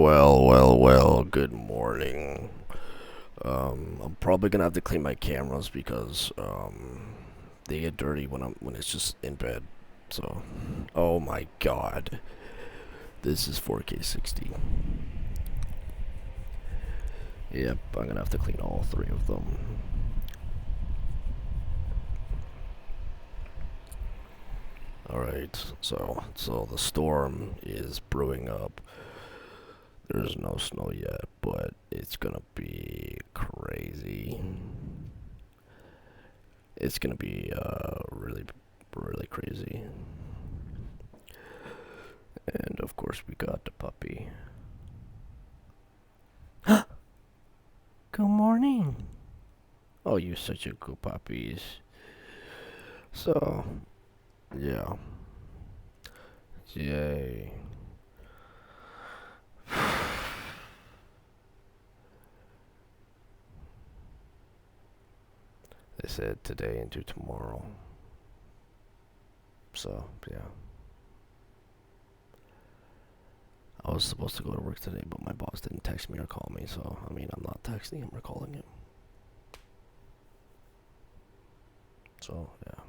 Well, good morning. I'm probably gonna have to clean my cameras because they get dirty when it's just in bed. So, oh my god. This is 4K 60. Yep, I'm gonna have to clean all three of them. Alright, so the storm is brewing up. There's no snow yet, but it's gonna be crazy. It's gonna be really crazy. And of course we got the puppy. Good morning. Oh, you're such a good puppies. So, yeah. Yay. They said today into tomorrow. So, yeah. I was supposed to go to work today, but my boss didn't text me or call me, so, I mean, I'm not texting him or calling him. So, yeah.